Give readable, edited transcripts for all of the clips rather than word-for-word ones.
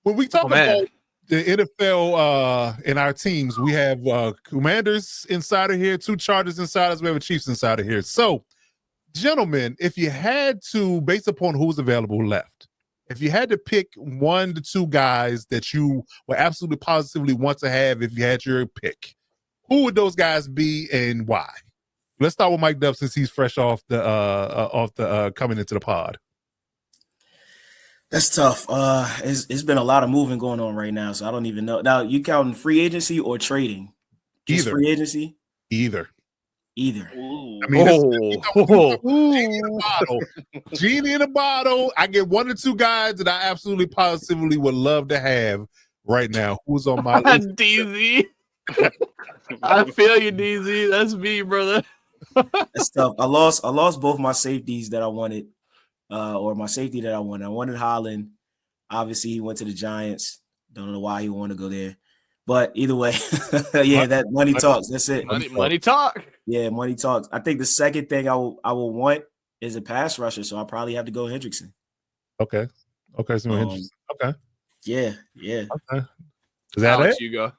when we talk about the NFL in our teams, we have Commanders inside of here, 2 Chargers insiders, we have a Chiefs inside of here. So, gentlemen, if you had to, based upon who's available left, if you had to pick 1 to 2 guys that you would absolutely positively want to have if you had your pick, who would those guys be and why? Let's start with Mike Dub since he's fresh off the coming into the pod. That's tough. It's been a lot of moving going on right now, so I don't even know. Now, you counting free agency or trading? Just free agency? Either. Ooh. I mean, genie in a bottle. Genie in a bottle. I get 1 or 2 guys that I absolutely positively would love to have right now. Who's on my list? DZ. I feel you, DZ. That's me, brother. That's tough. I lost both my safeties that I wanted, or my safety that I wanted. I wanted Holland. Obviously, he went to the Giants. Don't know why he wanted to go there. But either way, that money talks. That's it. Money talk. Yeah, money talks. I think the second thing I will want is a pass rusher, so I'll probably have to go Hendrickson. Okay. So Hendrickson. Okay. Yeah. Okay. Is that Alex, it? You go.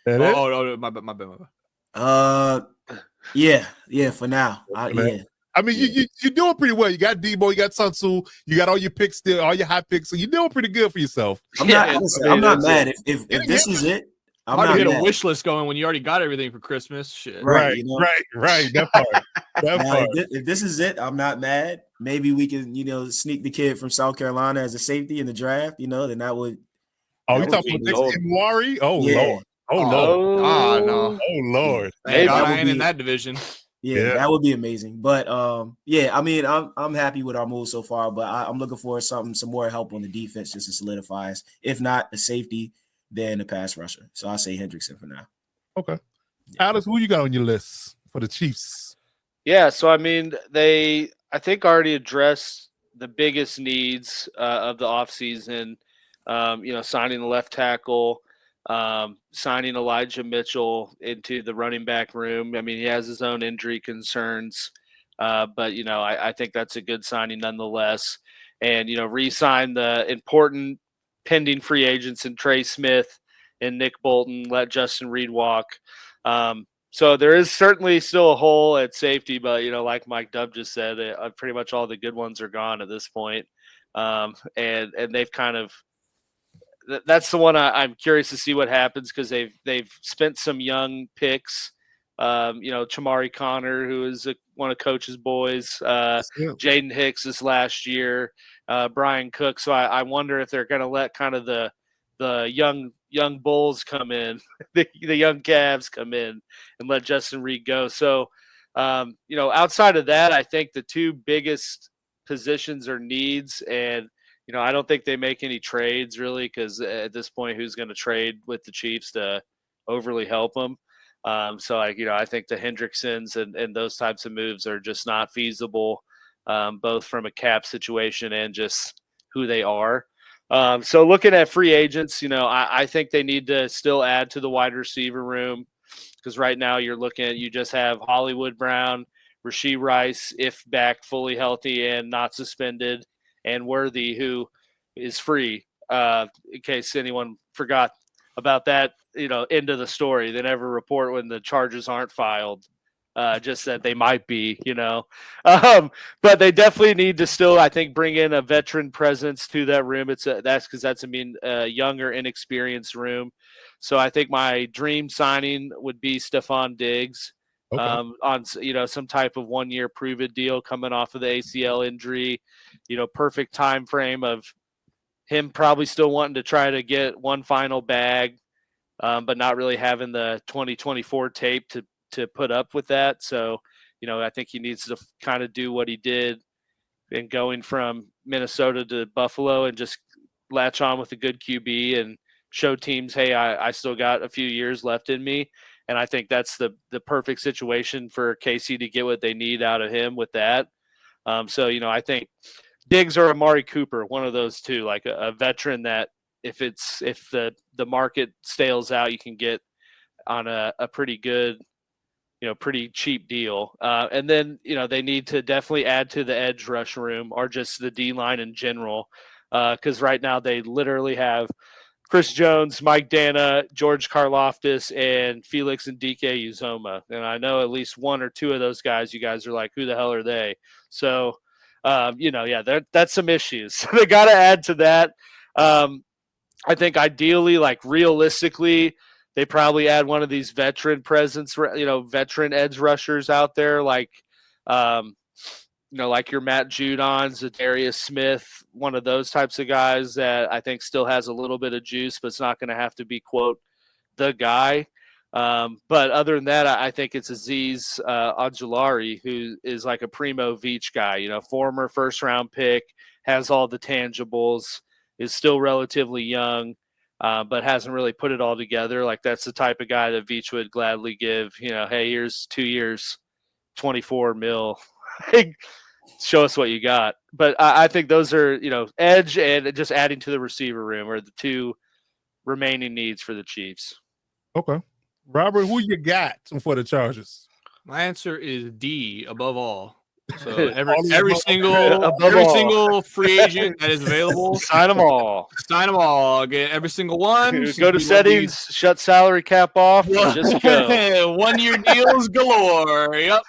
That oh, my bad. Yeah. For now, I mean, you're doing pretty well. You got Debo, you got Sun Tzu, you got all your picks still, all your high picks, so you're doing pretty good for yourself. I'm not mad. If this is it, I'm hard not to get mad. a wish list going when you already got everything for Christmas. Shit. Right. That part. If this is it, I'm not mad. Maybe we can, sneak the kid from South Carolina as a safety in the draft. Then that would. Oh, you talking about January? Oh, yeah. Lord. Oh, Lord. Oh, no. Oh, Lord. Thank God I ain't in that division. Yeah, that would be amazing. But I mean, I'm happy with our move so far. But I'm looking for some more help on the defense just to solidify us. If not a safety, then a pass rusher. So I'll say Hendrickson for now. Okay. Alex, who you got on your list for the Chiefs? Yeah, so I mean, I think already addressed the biggest needs of the offseason. Signing the left tackle, signing Elijah Mitchell into the running back room. I mean, he has his own injury concerns, but I think that's a good signing nonetheless. And re-sign the important pending free agents in Trey Smith and Nick Bolton. Let Justin Reed walk. So there is certainly still a hole at safety, but like Mike Dub just said, pretty much all the good ones are gone at this point. And they've kind of. That's the one I'm curious to see what happens because they've spent some young picks. Chamari Connor, who is one of Coach's boys, Jaden Hicks this last year, Brian Cook. So I wonder if they're going to let kind of the young bulls come in, the young Cavs come in, and let Justin Reed go. So outside of that, I think the 2 biggest positions are needs and. I don't think they make any trades really because at this point, who's going to trade with the Chiefs to overly help them? So I think the Hendricksons and those types of moves are just not feasible, both from a cap situation and just who they are. So looking at free agents, I think they need to still add to the wide receiver room because right now you just have Hollywood Brown, Rashee Rice, if back fully healthy and not suspended, and Worthy, who is free, in case anyone forgot about that, end of the story. They never report when the charges aren't filed, just that they might be, but they definitely need to still, I think, bring in a veteran presence to that room. That's a younger, inexperienced room. So I think my dream signing would be Stephon Diggs. Okay. On some type of 1-year prove-it deal coming off of the ACL injury, perfect time frame of him probably still wanting to try to get one final bag, but not really having the 2024 tape to put up with that. So, I think he needs to kind of do what he did in going from Minnesota to Buffalo and just latch on with a good QB and show teams, hey, I still got a few years left in me. And I think that's the perfect situation for KC to get what they need out of him with that. So, I think Diggs or Amari Cooper, one of those two, like a veteran that if the market stales out, you can get on a pretty good, pretty cheap deal. And then, they need to definitely add to the edge rush room or just the D line in general. Because right now they literally have Chris Jones, Mike Dana, George Karlaftis, and Felix and DK Uzoma. And I know at least one or two of those guys, you guys are like, who the hell are they? So, that's some issues. They got to add to that. I think ideally, like realistically, they probably add one of these veteran veteran edge rushers out there, like like your Matt Judons, Darius Smith, one of those types of guys that I think still has a little bit of juice, but it's not going to have to be, quote, the guy. But other than that, I think it's Aziz Ojulari, who is like a primo Veach guy, former first-round pick, has all the tangibles, is still relatively young, but hasn't really put it all together. Like that's the type of guy that Veach would gladly give, hey, here's 2 years, 24 mil. Show us what you got. But I think those are, edge and just adding to the receiver room are the two remaining needs for the Chiefs. Okay. Robert, who you got for the Chargers? My answer is D, above all. So All every single free agent that is available, sign them all. Sign them all. Get every single one. Go to settings, shut salary cap off, and just go. 1 year deals galore. Yep.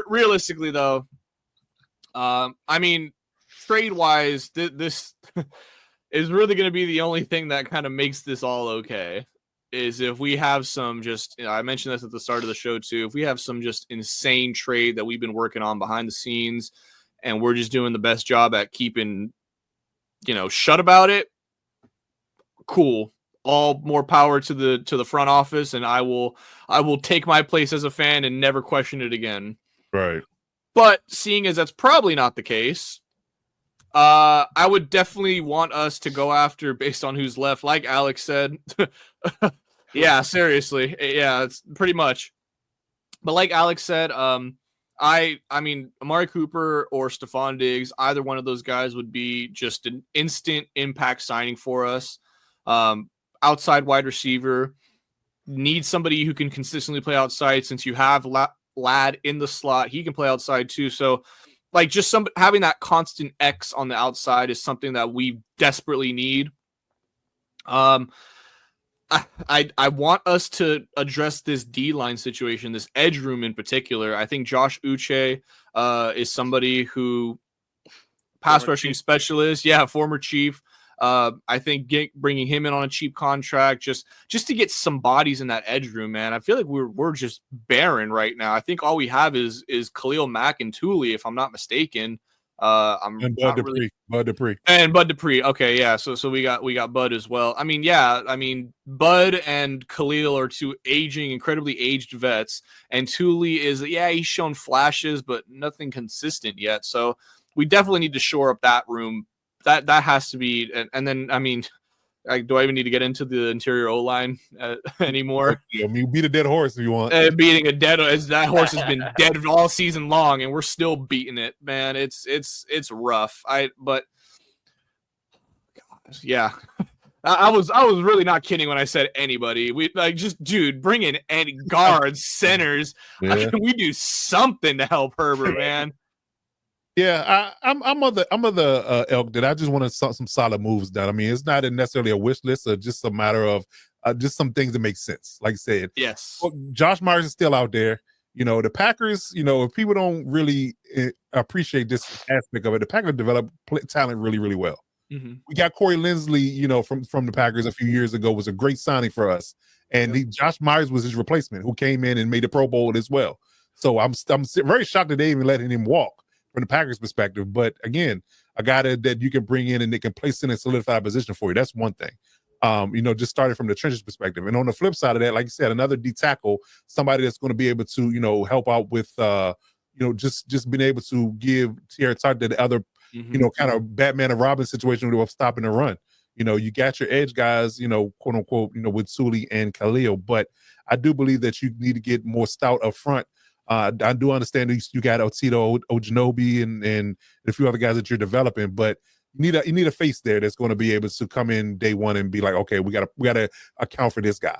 Realistically, though, I mean, trade wise, this is really going to be the only thing that kind of makes this all okay. Is if we have some I mentioned this at the start of the show too, if we have some just insane trade that we've been working on behind the scenes and we're just doing the best job at keeping, shut about it, cool. All more power to the front office, and I will take my place as a fan and never question it again. Right. But seeing as that's probably not the case, I would definitely want us to go after based on who's left, like Alex said. Yeah, seriously. Yeah, it's pretty much. But like Alex said, I mean, Amari Cooper or Stephon Diggs, either one of those guys would be just an instant impact signing for us. Outside wide receiver, need somebody who can consistently play outside. Since you have Ladd in the slot, he can play outside too. So, like, just having that constant X on the outside is something that we desperately need. I want us to address this D-line situation, this edge room in particular. I think Josh Uche is somebody who pass rushing specialist. Yeah, former Chief. I think bringing him in on a cheap contract just to get some bodies in that edge room, man. I feel like we're just barren right now. I think all we have is Khalil Mack and Thule, if I'm not mistaken. And Bud Dupree. And Bud Dupree. Okay, yeah. So we got Bud as well. I mean, Bud and Khalil are two incredibly aged vets, and Thule he's shown flashes, but nothing consistent yet. So we definitely need to shore up that room. That has to be, and then I mean, do I even need to get into the interior O-line anymore? I mean, beat a dead horse if you want. Beating a dead, as that horse has been dead all season long, and we're still beating it, man. It's rough. But gosh, yeah, I was really not kidding when I said anybody. We bring in any guards, centers. Yeah. We do something to help Herbert, man. Yeah, I'm of the elk that I just want some solid moves done. I mean, it's not necessarily a wish list, or just a matter of just some things that make sense. Like I said, yes, Josh Myers is still out there. The Packers. If people don't really appreciate this aspect of it, the Packers develop talent really, really well. Mm-hmm. We got Corey Linsley, from the Packers a few years ago, was a great signing for us, and Josh Myers was his replacement, who came in and made the Pro Bowl as well. So I'm very shocked that they even letting him walk from the Packers' perspective. But again, a guy that you can bring in and they can place in a solidified position for you. That's one thing. Just starting from the trenches perspective. And on the flip side of that, like you said, another D tackle, somebody that's going to be able to, help out with, just being able to give Tierra Tart the other, kind of Batman and Robin situation of stopping the run. You got your edge guys, quote unquote, with Sully and Khalil. But I do believe that you need to get more stout up front. I do understand you got Otito Ojinobi and a few other guys that you're developing, but you need a face there that's going to be able to come in day one and be like, okay, we gotta account for this guy,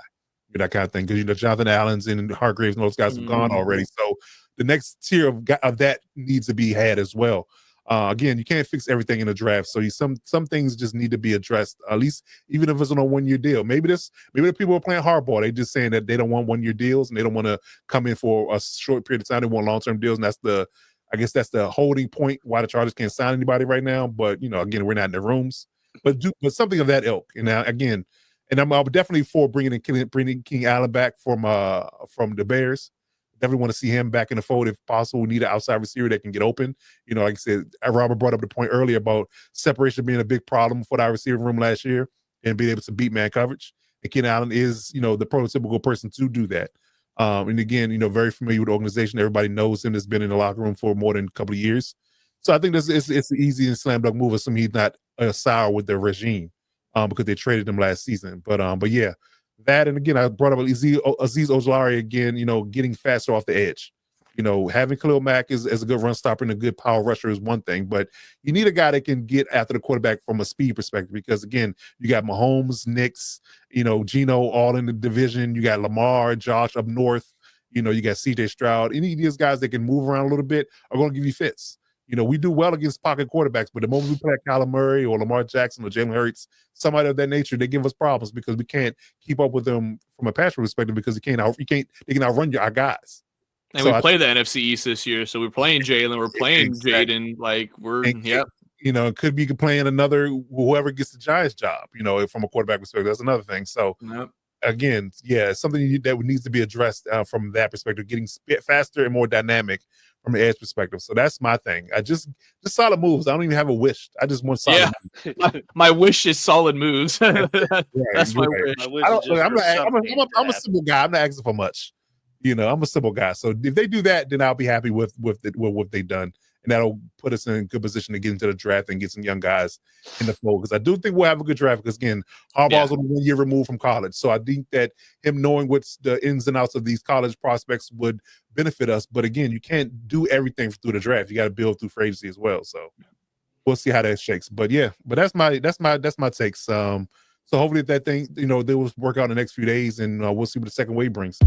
that kind of thing. Because Jonathan Allen's and Hargraves and those guys have gone already. So the next tier of that needs to be had as well. Again, you can't fix everything in a draft, so some things just need to be addressed. At least, even if it's on a 1-year deal. Maybe the people are playing hardball. They just saying that they don't want 1-year deals and they don't want to come in for a short period of time. They want long-term deals, and I guess that's the holding point why the Chargers can't sign anybody right now. But again, we're not in the rooms. But something of that ilk. And again, and I'm definitely for bringing King Allen back from the Bears. Definitely want to see him back in the fold if possible. We need an outside receiver that can get open. Like I said, Robert brought up the point earlier about separation being a big problem for our receiver room last year and being able to beat man coverage. And Ken Allen is, the prototypical person to do that. And again, very familiar with the organization. Everybody knows him. That's been in the locker room for more than a couple of years. So I think it's an easy and slam dunk move. Assuming he's not sour with the regime, because they traded him last season. But yeah. That, and again, I brought up Azeez Ojulari again, getting faster off the edge. Having Khalil Mack as a good run stopper and a good power rusher is one thing, but you need a guy that can get after the quarterback from a speed perspective, because again, you got Mahomes, Knicks, Geno all in the division. You got Lamar, Josh up north. You got CJ Stroud. Any of these guys that can move around a little bit are going to give you fits. We do well against pocket quarterbacks, but the moment we play Kyler Murray or Lamar Jackson or Jalen Hurts, somebody of that nature, they give us problems because we can't keep up with them from a pass perspective because they can outrun our guys. And so we play the NFC East this year, so we're playing Jalen, we're playing Jaden, it could be playing whoever gets the Giants job, from a quarterback perspective. That's another thing. So again, yeah, it's something that needs to be addressed from that perspective, getting faster and more dynamic from an edge perspective. So that's my thing. I just solid moves. I don't even have a wish. I just want solid moves. My wish is solid moves. That's my wish. I'm a simple guy. I'm not asking for much. I'm a simple guy. So if they do that, then I'll be happy with what they've done. And that'll put us in a good position to get into the draft and get some young guys in the fold. Because I do think we'll have a good draft. Because again, Harbaugh's only 1 year removed from college, so I think that him knowing what's the ins and outs of these college prospects would benefit us. But again, you can't do everything through the draft. You got to build through free agency as well. So we'll see how that shakes. But yeah, that's my takes. So hopefully that thing, they will work out in the next few days, and we'll see what the second wave brings.